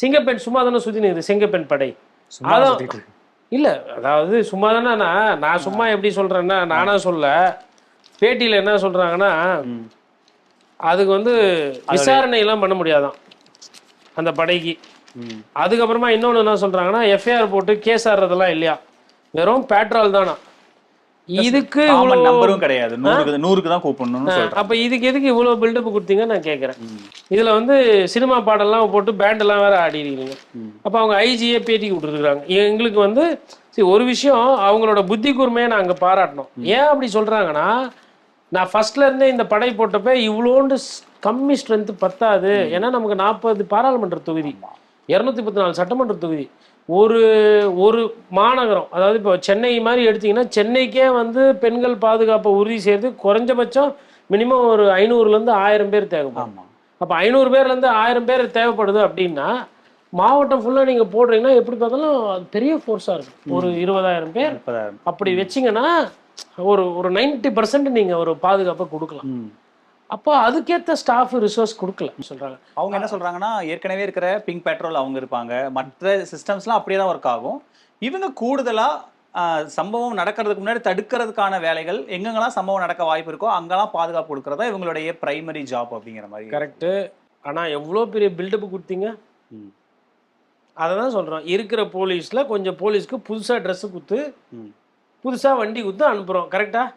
சிங்கப்பெண் சும்மா தானே சுற்றி நிற்குது செங்கப்பெண் படை. அதான் இல்லை, அதாவது சும்மா தானே. நான் சும்மா எப்படி சொல்கிறேன்னா, நானா சொல்ல, பேட்டியில் என்ன சொல்கிறாங்கன்னா, அதுக்கு வந்து விசாரணை எல்லாம் பண்ண முடியாதான் அந்த படைக்கு. அதுக்கப்புறமா இன்னொன்று என்ன சொல்கிறாங்கன்னா, எஃப்ஐஆர் போட்டு கேஸ் ஆடுறதெல்லாம் இல்லையா, வெறும் பேட்ரோல் தானா. இதுக்கு நம்பரும் கிடையாது, 100க்கு தான் கூப்பிடணும்னு சொல்றாங்க. அப்ப இதுக்கு எதுக்கு இவ்வளவு பில்டப் கொடுத்தீங்கன்னு நான் கேட்கறேன். இதுல வந்து சினிமா பாடெல்லாம் போட்டு பேண்ட் எல்லாம் வேற ஆடி இருக்கீங்க. அப்ப அவங்க ஐஜியே பேட்டி விட்டுருக்காங்க. எங்களுக்கு வந்து ஒரு விஷயம், அவங்களோட புத்தி கூர்மையை நான் அங்க பாராட்டணும். ஏன் அப்படி சொல்றாங்கன்னா, நான் ஃபர்ஸ்ட்ல இருந்தே இந்த படை போட்டப்ப இவ்வளோண்டு கம்மி ஸ்ட்ரென்த் பத்தாது. ஏன்னா நமக்கு 40 பாராளுமன்ற தொகுதி, 214 சட்டமன்ற தொகுதி, ஒரு ஒரு மாநகரம். அதாவது இப்போ சென்னை மாதிரி எடுத்தீங்கன்னா, சென்னைக்கே வந்து பெண்கள் பாதுகாப்பை உறுதி செய்து குறைஞ்சபட்சம் மினிமம் ஒரு 500லேருந்து 1000 பேர் தேவைப்படும். அப்போ 500 பேர்லேருந்து 1000 பேர் தேவைப்படுது அப்படின்னா, மாவட்டம் ஃபுல்லாக நீங்கள் போடுறீங்கன்னா எப்படி பார்த்தாலும் அது பெரிய ஃபோர்ஸாக இருக்கும். ஒரு 20,000 பேர் அப்படி வச்சிங்கன்னா ஒரு 90% நீங்கள் ஒரு பாதுகாப்பை கொடுக்கலாம். அப்போ அதுக்கேற்ற ஸ்டாஃப் ரிசோர்ஸ் கொடுக்கல சொல்றாங்க. அவங்க என்ன சொல்றாங்கன்னா, ஏற்கனவே இருக்கிற பிங்க் பெட்ரோல் அவங்க இருப்பாங்க, மற்ற சிஸ்டம்ஸ்லாம் அப்படியே தான் ஒர்க் ஆகும். இவங்க கூடுதலா சம்பவம் நடக்கிறதுக்கு முன்னாடி தடுக்கிறதுக்கான வேலைகள், எங்கெங்கெல்லாம் சம்பவம் நடக்க வாய்ப்பு இருக்கோ அங்கெல்லாம் பாதுகாப்பு கொடுக்கறதா இவங்களுடைய பிரைமரி ஜாப் அப்படிங்கிற மாதிரி. கரெக்டு. ஆனால் எவ்வளோ பெரிய பில்டப் கொடுத்தீங்க, அதை தான் சொல்கிறோம். இருக்கிற போலீஸில் கொஞ்சம் போலீஸ்க்கு புதுசாக ட்ரெஸ்ஸு கொடுத்து புதுசாக வண்டி கொடுத்து அனுப்புகிறோம். கரெக்டாக